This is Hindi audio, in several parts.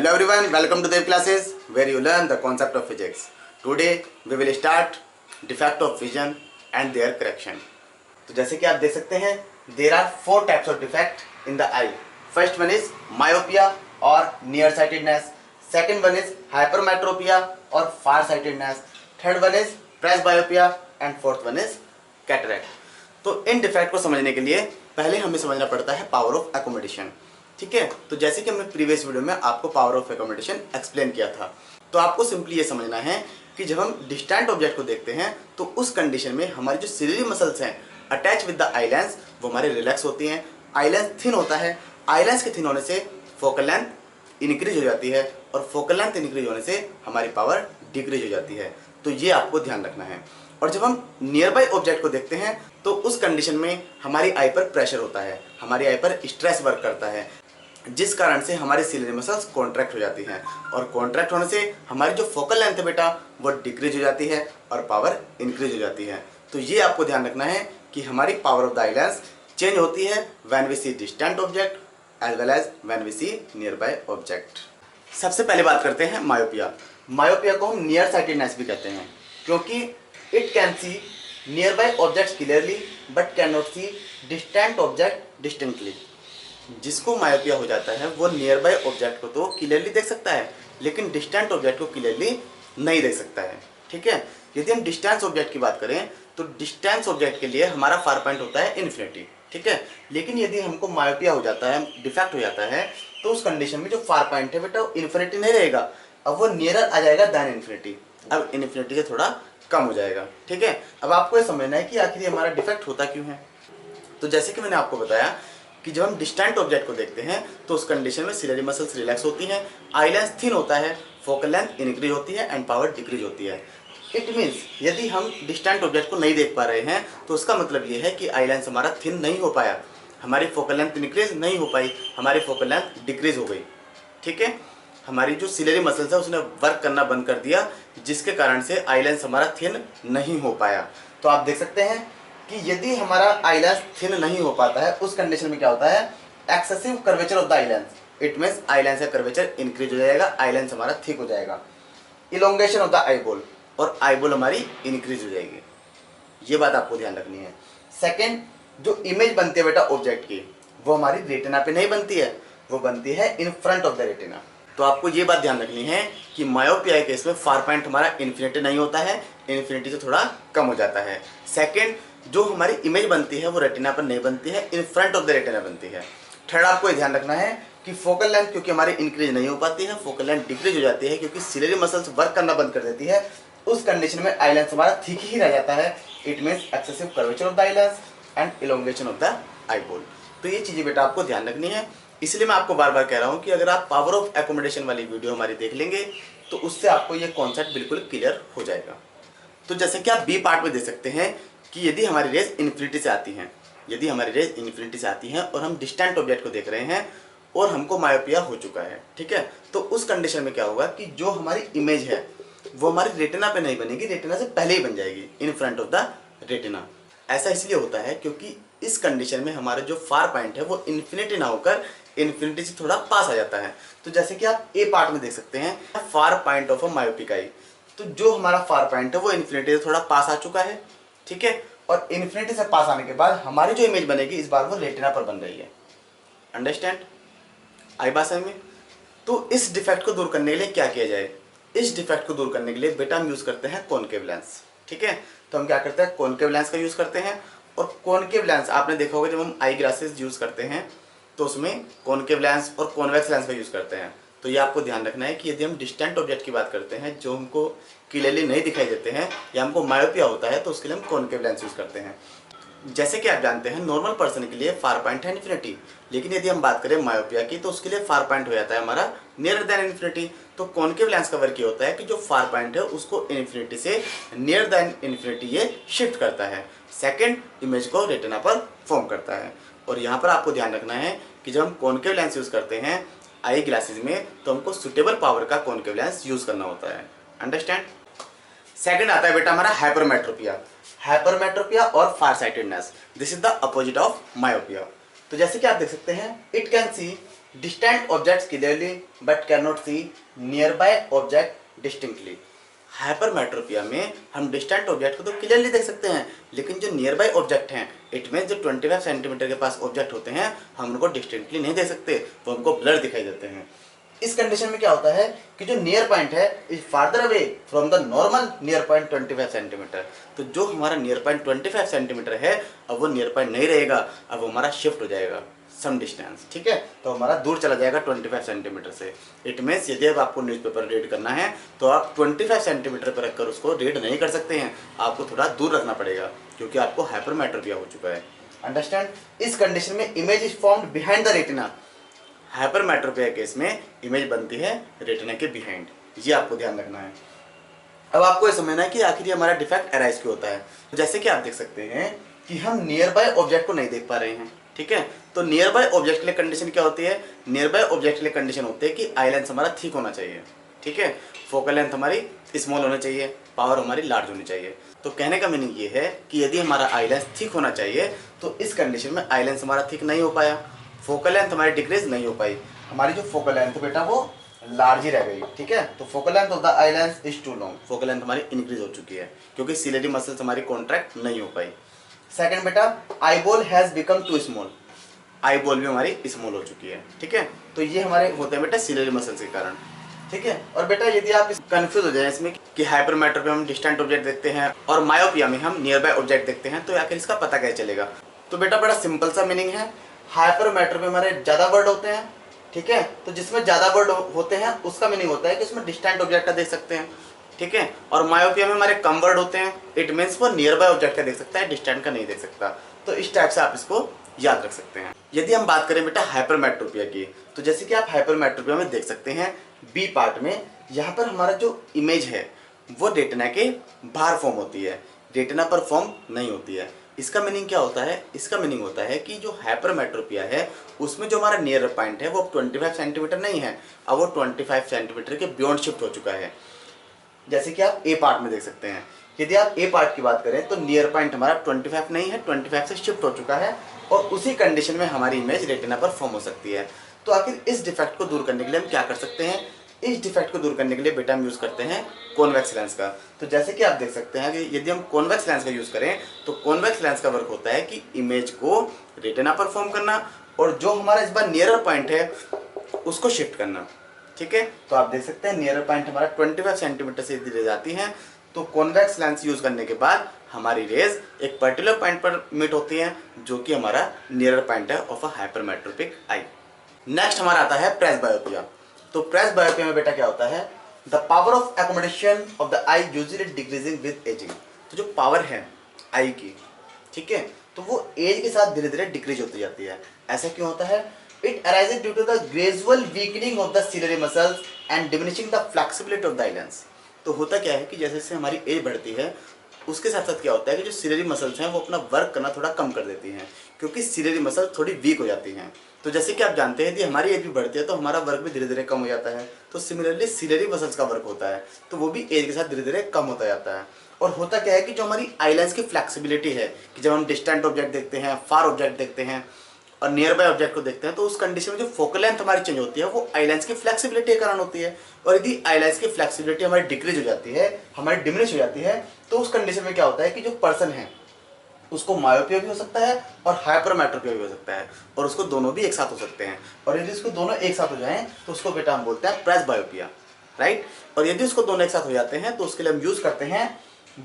Hello everyone, welcome to Dev classes where you learn the concept of physics. Today we will start defect of vision and their correction. तो जैसे कि आप देख सकते हैं, there are four types of defect in the eye. First one is myopia or nearsightedness. Second one is hypermetropia or farsightedness. Third one is presbyopia and fourth one is cataract. तो इन डिफेक्ट को समझने के लिए पहले हमें समझना पड़ता है पावर ऑफ एकोमोडेशन. ठीक है, तो जैसे कि हमने प्रीवियस वीडियो में आपको पावर ऑफ एकोमोडेशन एक्सप्लेन किया था, तो आपको सिंपली ये समझना है कि जब हम डिस्टेंट ऑब्जेक्ट को देखते हैं तो उस कंडीशन में हमारी जो सिलियरी मसल्स हैं attach with the eye lens वो हमारे रिलैक्स होती हैं. आई लेंस थिन होता है, आई लेंस के थिन होने से फोकल लेंथ इंक्रीज हो जाती है और फोकल लेंथ इंक्रीज होने से हमारी पावर डिक्रीज हो जाती है. तो ये आपको ध्यान रखना है. और जब हम नियर बाय ऑब्जेक्ट को देखते हैं तो उस कंडीशन में हमारी आई पर प्रेशर होता है, हमारी आई पर स्ट्रेस वर्क करता है, जिस कारण से हमारी सिलियरी मसल्स कॉन्ट्रैक्ट हो जाती हैं और कॉन्ट्रैक्ट होने से हमारी जो फोकल लेंथ है बेटा वो डिक्रीज हो जाती है और पावर इंक्रीज हो जाती है. तो ये आपको ध्यान रखना है कि हमारी power of the eye lens change होती है when we see distant object as well as when we see nearby object. सबसे पहले बात करते हैं मायोपिया. मायोपिया को हम नियर साइटेडनेस भी कहते हैं क्योंकि it can C near by objects clearly but cannot C distant object distinctly. जिसको मायोपिया हो जाता है वो नियर बाय ऑब्जेक्ट को तो क्लियरली देख सकता है लेकिन डिस्टेंट ऑब्जेक्ट को क्लियरली नहीं देख सकता है. ठीक है, यदि हम डिस्टेंस ऑब्जेक्ट की बात करें तो डिस्टेंस ऑब्जेक्ट के लिए हमारा फार पॉइंट होता है इन्फिनिटी. ठीक है, लेकिन यदि हमको मायोपिया हो जाता है, डिफेक्ट हो जाता है, तो उस कंडीशन में जो फार पॉइंट है बेटा वो इन्फिनिटी नहीं रहेगा, अब वो नियरर आ जाएगा देन इन्फिनिटी. अब इन्फिनिटी से थोड़ा कम हो जाएगा. ठीक है, अब आपको ये समझना है कि आखिर हमारा डिफेक्ट होता क्यों है. तो जैसे कि मैंने आपको बताया कि जब हम डिस्टेंट ऑब्जेक्ट को देखते हैं तो उस कंडीशन में सिलियरी मसल्स रिलैक्स होती हैं, आई लेंस थिन होता है, फोकल लेंथ इंक्रीज होती है एंड पावर डिक्रीज होती है. इट मीन्स यदि हम डिस्टेंट ऑब्जेक्ट को नहीं देख पा रहे हैं तो उसका मतलब ये है कि आई लेंस हमारा थिन नहीं हो पाया, हमारी फोकल लेंथ इंक्रीज नहीं हो पाई, हमारी फोकल लेंथ डिक्रीज हो गई. ठीक है, हमारी जो सिलियरी मसल्स है उसने वर्क करना बंद कर दिया जिसके कारण से आई लेंस हमारा थिन नहीं हो पाया. तो आप देख सकते हैं कि यदि हमारा आई लेंस थिन नहीं हो पाता है उस कंडीशन में क्या होता है, excessive curvature of the eye lens. It means eye lens का कर्वेचर इंक्रीज हो जाएगा, आई लेंस हमारा थिक हो जाएगा. Elongation of the eye ball और आई बॉल हमारी इंक्रीज हो जाएगी. ये बात आपको ध्यान रखनी है. सेकेंड, जो इमेज बनती है बेटा ऑब्जेक्ट की वो हमारी रेटिना पे नहीं बनती है, वो बनती है in front of the retina. तो आपको ये बात ध्यान रखनी है कि मायोपिया के केस में फार पॉइंट हमारा इन्फिनिटी नहीं होता है, इन्फिनिटी से थोड़ा कम हो जाता है. सेकेंड, जो हमारी इमेज बनती है वो रेटिना पर नहीं बनती है, in front of the retina बनती है. थर्ड, आपको ये ध्यान रखना है कि फोकल लेंथ क्योंकि हमारी इंक्रीज नहीं हो पाती है, फोकल लेंथ डिक्रीज हो जाती है क्योंकि सिलियरी मसल्स वर्क करना बंद कर देती है. उस कंडीशन में आई लेंस हमारा थिक ही रह जाता है. It means excessive curvature of the eye lens and elongation of the eye ball. तो ये चीज़ें बेटा आपको ध्यान रखनी है. इसलिए मैं आपको बार बार कह रहा हूँ कि अगर आप पावर ऑफ एकोमोडेशन वाली वीडियो हमारी देख लेंगे तो उससे आपको ये कॉन्सेप्ट बिल्कुल क्लियर हो जाएगा. तो जैसे कि आप बी पार्ट में देख सकते हैं कि यदि हमारी रेज इन्फिनिटी से आती हैं, यदि हमारी रेज इन्फिनिटी से आती हैं और हम डिस्टेंट ऑब्जेक्ट को देख रहे हैं और हमको मायोपिया हो चुका है, ठीक है, तो उस कंडीशन में क्या होगा कि जो हमारी इमेज है वो हमारी रेटिना पे नहीं बनेगी, रेटिना से पहले ही बन जाएगी, in front of the retina. ऐसा इसलिए होता है क्योंकि इस कंडीशन में हमारा जो फार पॉइंट है वो इन्फिनिटी ना होकर इन्फिनिटी से थोड़ा पास आ जाता है. तो जैसे कि आप ए पार्ट में देख सकते हैं far point of a myopic eye. तो जो हमारा फार पॉइंट है वो इन्फिनिटी से थोड़ा पास आ चुका है. ठीक है, और इन्फिनिटी से पास आने के बाद हमारी जो इमेज बनेगी इस बार वो रेटिना पर बन रही है. अंडरस्टैंड, आई बात समझ में. तो इस डिफेक्ट को दूर करने के लिए क्या किया जाए, इस डिफेक्ट को दूर करने के लिए बेटा हम यूज करते हैं कॉनकेव लेंस. ठीक है, तो हम क्या करते हैं, कॉनकेव लेंस का यूज करते हैं. और कॉनकेव लेंस आपने देखा होगा जब हम आई ग्लासेस यूज करते हैं तो उसमें कॉनकेव लेंस और कॉन्वेक्स लेंस का यूज करते हैं. तो ये आपको ध्यान रखना है कि यदि हम डिस्टेंट ऑब्जेक्ट की बात करते हैं जो हमको क्लियरली नहीं दिखाई देते हैं या हमको मायोपिया होता है तो उसके लिए हम कॉनकेव लेंस यूज करते हैं. जैसे कि आप जानते हैं नॉर्मल पर्सन के लिए फार पॉइंट है इन्फिनिटी, लेकिन यदि हम बात करें मायोपिया की तो उसके लिए फार पॉइंट हो जाता है हमारा नियर देन इन्फिनिटी. तो कॉनकेव लेंस का वर्क ये होता है कि जो फार पॉइंट है उसको इन्फिनिटी से नियर देन इन्फिनिटी ये शिफ्ट करता है, सेकेंड इमेज को रेटिना पर फॉर्म करता है. और यहाँ पर आपको ध्यान रखना है कि जब हम कॉनकेव लेंस यूज करते हैं आई ग्लासेस में तो हमको सुटेबल पावर का कॉनकेव लेंस यूज करना होता है. अंडरस्टैंड. सेकंड आता है बेटा हमारा हाइपरमेट्रोपिया. हाइपरमेट्रोपिया और farsightedness, this is the opposite of myopia. तो जैसे कि आप देख सकते हैं it can see distant objects clearly but cannot see nearby object distinctly. Hypermetropia में हम डिस्टेंट ऑब्जेक्ट को तो क्लियरली देख सकते हैं, लेकिन जो नियर बाय ऑब्जेक्ट हैं, इट मीन जो 25 सेंटीमीटर के पास ऑब्जेक्ट होते हैं, हम उनको डिस्टिंक्टली नहीं देख सकते, वो हमको ब्लर दिखाई देते हैं। इस कंडीशन में क्या होता है कि जो नियर पॉइंट है is farther away from the normal near point 25 centimetre. तो जो हमारा नियर पॉइंट 25 सेंटीमीटर है, अब वो नियर पॉइंट नहीं रहेगा, अब हमारा शिफ्ट हो जाएगा सम डिस्टेंस, ठीक है, तो हमारा दूर चला जाएगा 25 सेंटीमीटर से। इट मीन्स यदि अब आपको न्यूज़पेपर रीड करना है तो आप 25 सेंटीमीटर पर रखकर उसको रीड नहीं कर सकते हैं, आपको थोड़ा दूर रखना पड़ेगा, क्योंकि आपको हाइपरमेट्रोपिया हो चुका है। अंडरस्टैंड? इस कंडीशन में image is formed behind the retina. Hypermetropia case में इमेज बनती है रेटिना के बिहाइंड, ये आपको ध्यान रखना है। अब आपको ये समझना है कि आखिर ये हमारा डिफेक्ट अराइज क्यों होता है। जैसे कि आप देख सकते हैं कि हम नियर बाय ऑब्जेक्ट को नहीं देख पा रहे हैं, ठीक है, तो नियर बाय ऑब्जेक्ट के लिए कंडीशन क्या होती है? नियर बाय ऑब्जेक्ट के लिए कंडीशन होती है कि आई लेंस हमारा थिक होना चाहिए, ठीक है, फोकल लेंथ हमारी स्मॉल होनी चाहिए, पावर हमारी लार्ज होनी चाहिए। तो कहने का मीनिंग ये है कि यदि हमारा आई लेंस थिक होना चाहिए तो इस कंडीशन में आई लेंस हमारा थिक नहीं हो पाया, फोकल लेंथ हमारी डिक्रीज नहीं हो पाई, हमारी जो फोकल लेंथ बेटा वो लार्ज ही रह गई, ठीक है। तो focal length of the eye lens is too long, focal length हमारी इंक्रीज हो चुकी है क्योंकि सिलेरी मसल्स हमारी कॉन्ट्रैक्ट नहीं हो पाई। सेकंड बेटा, eyeball has become too small, eyeball भी हमारी स्मॉल हो चुकी है, ठीक है, तो ये हमारे होते हैं बेटा सिलेरी मसल्स के कारण, ठीक है। और बेटा यदि आप कंफ्यूज हो जाए इसमें कि हाइपरमेट्रोपिया में हम डिस्टेंट ऑब्जेक्ट देखते हैं और मायोपिया में हम नियर बाय ऑब्जेक्ट देखते हैं, तो आखिर इसका पता कैसे चलेगा? तो बेटा बड़ा सिंपल सा मीनिंग है, हाइपरमेट्रोपिया में हमारे ज्यादा वर्ड होते हैं, ठीक है, तो जिसमें ज्यादा वर्ड होते हैं उसका मीनिंग होता है कि उसमें डिस्टेंट ऑब्जेक्ट का देख सकते हैं, ठीक है, और मायोपिया में हमारे कम वर्ड होते हैं, इट मीन्स वो नियर बाय ऑब्जेक्ट का देख सकता है, डिस्टेंट का नहीं देख सकता। तो इस टाइप से आप इसको याद रख सकते हैं। यदि हम बात करें बेटा हाइपरमेट्रोपिया की, तो जैसे कि आप हाइपरमेट्रोपिया में देख सकते हैं बी पार्ट में, यहाँ पर हमारा जो इमेज है वो रेटिना के बाहर फॉर्म होती है, रेटिना पर फॉर्म नहीं होती है। इसका मीनिंग क्या होता है? इसका मीनिंग होता है कि जो हाइपरमेट्रोपिया है उसमें जो हमारा नियर पॉइंट है वो 25 सेंटीमीटर नहीं है, अब वो 25 सेंटीमीटर के बियॉन्ड शिफ्ट हो चुका है। जैसे कि आप ए पार्ट में देख सकते हैं, यदि आप ए पार्ट की बात करें तो नियर पॉइंट हमारा 25 नहीं है, 25 से शिफ्ट हो चुका है, और उसी कंडीशन में हमारी इमेज रेटिना पर फॉर्म हो सकती है। तो आखिर इस डिफेक्ट को दूर करने के लिए हम क्या कर सकते हैं? इस डिफेक्ट को दूर करने के लिए बेटा हम यूज़ करते हैं कॉन्वेक्स लेंस का। तो जैसे कि आप देख सकते हैं कि यदि हम कॉन्वेक्स लेंस का यूज़ करें तो कॉन्वेक्स लेंस का वर्क होता है कि इमेज को रेटिना पर फॉर्म करना और जो हमारा इस बार नियरर पॉइंट है उसको शिफ्ट करना, ठीक है। तो आप देख सकते हैं नियरर पॉइंट हमारा 25 सेंटीमीटर से यदि जाती हैं तो कॉन्वेक्स लेंस यूज़ करने के बाद हमारी रेज एक पर्टिकुलर पॉइंट पर मीट होती है जो कि हमारा नियरर पॉइंट है of a hypermetropic I. Next हमारा आता है प्रेस बायोपिया। तो प्रेस बायोपिया में बेटा क्या होता है? The power of accommodation of the I usually decreasing with ageing. तो जो पावर है आई की, ठीक है, तो वो एज के साथ धीरे धीरे डिक्रीज होती जाती है। ऐसा क्यों होता है? It arises due to the gradual weakening of the ciliary muscles and diminishing the flexibility of the eye lens. तो होता क्या है कि जैसे जैसे हमारी एज बढ़ती है उसके साथ साथ क्या होता है कि जो सिलरी मसल्स हैं वो अपना वर्क करना थोड़ा कम कर देती हैं, क्योंकि सिलरी मसल थोड़ी वीक हो जाती हैं। तो जैसे कि आप जानते हैं कि हमारी एज भी बढ़ती है तो हमारा वर्क भी धीरे धीरे कम हो जाता है। तो सिमिलरली सिलरी मसल्स का वर्क होता है तो वो भी एज के साथ धीरे धीरे कम होता जाता है। और होता क्या है कि जो हमारी आई लेंस की फ्लेक्सिबिलिटी है कि जब हम डिस्टेंट ऑब्जेक्ट देखते हैं, फार ऑब्जेक्ट देखते हैं और नियर बाय ऑब्जेक्ट को देखते हैं, तो उस कंडीशन में जो फोकल लेंथ हमारी चेंज होती है वो आई लेंस की फ्लेक्सिबिलिटी के कारण होती है। और यदि आई लेंस की फ्लेक्सिबिलिटी हमारी डिक्रीज हो जाती है, हमारी डिमिनिश हो जाती है, तो उस कंडीशन में क्या होता है कि जो पर्सन है उसको मायोपिया भी हो सकता है और हाइपरमेट्रोपिया भी हो सकता है, और उसको दोनों भी एक साथ हो सकते हैं। और यदि उसको दोनों एक साथ हो जाएं तो उसको बेटा हम बोलते हैं प्रेस बायोपिया, राइट। और यदि उसको दोनों एक साथ हो जाते हैं तो उसके लिए हम यूज करते हैं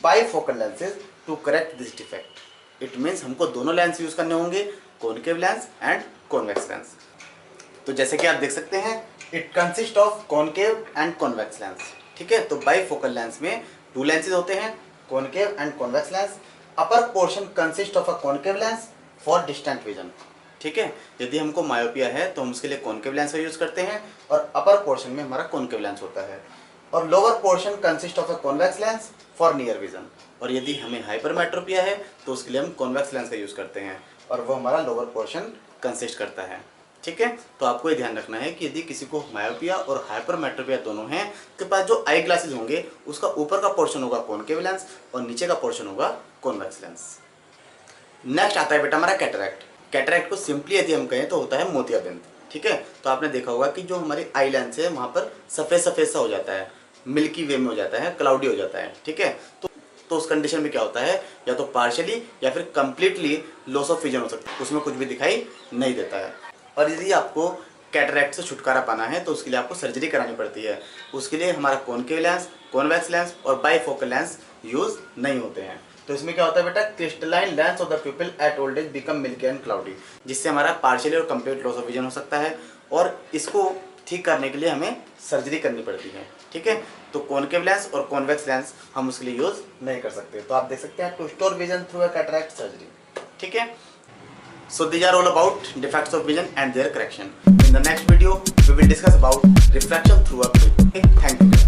bifocal lenses to correct this defect. It means हमको दोनों लेंस यूज करने होंगे, concave lens and convex lens. तो जैसे कि आप देख सकते हैं it consist of concave and convex lens, ठीक है। तो बाईफोकल लेंस में टू लेंसेज होते हैं, concave and convex lens. Upper portion consist of a concave lens for distant vision, ठीक है। यदि हमको मायोपिया है तो हम उसके लिए कॉनकेव लेंस का यूज करते हैं और अपर पोर्शन में हमारा कॉनकेव लेंस होता है, और lower portion consist of a convex lens for near vision. और यदि हमें हाइपरमेट्रोपिया है तो उसके लिए हम कॉन्वेक्स लेंस का यूज करते हैं और वो हमारा लोअर पोर्शन कंसिस्ट करता है, ठीक है। तो आपको ये ध्यान रखना है कि यदि किसी को मायोपिया और हाइपरमेट्रोपिया दोनों हैं, उसके पास जो आई ग्लासेस होंगे उसका ऊपर का पोर्शन होगा कॉनकेव लेंस और नीचे का पोर्शन होगा कॉन्वेक्स लेंस। नेक्स्ट आता है बेटा हमारा कैटरैक्ट। कैटरैक्ट को सिंपली यदि हम कहें तो होता है मोतियाबिंद, ठीक है। तो आपने देखा होगा कि जो हमारी आई लेंस है वहाँ पर सफ़ेद सफ़ेद सा हो जाता है, मिल्की वे में हो जाता है, क्लाउडी हो जाता है, ठीक है। तो उस कंडीशन में क्या होता है, या तो पार्शियली या फिर कंप्लीटली लॉस ऑफ विजन हो सकता है, उसमें कुछ भी दिखाई नहीं देता है। और यदि आपको कैटरैक्ट से छुटकारा पाना है तो उसके लिए आपको सर्जरी करानी पड़ती है। उसके लिए हमारा कॉनकेव लेंस, कॉन्वेक्स लेंस और बाईफोकल लेंस यूज नहीं होते हैं। तो इसमें क्या होता है बेटा, crystalline lens of the pupil at old age become milky and cloudy, जिससे हमारा पार्शियली और कंप्लीट लॉस ऑफ विजन हो सकता है, और इसको ठीक करने के लिए हमें सर्जरी करनी पड़ती है, ठीक है। तो कॉनकेव लेंस और कॉन्वेक्स लेंस हम उसके लिए यूज नहीं कर सकते। तो आप देख सकते हैं to store vision through a cataract surgery, ठीक है। So these are all about defects of vision and their correction. In the next video, we will discuss about refraction through a prism. Thank you.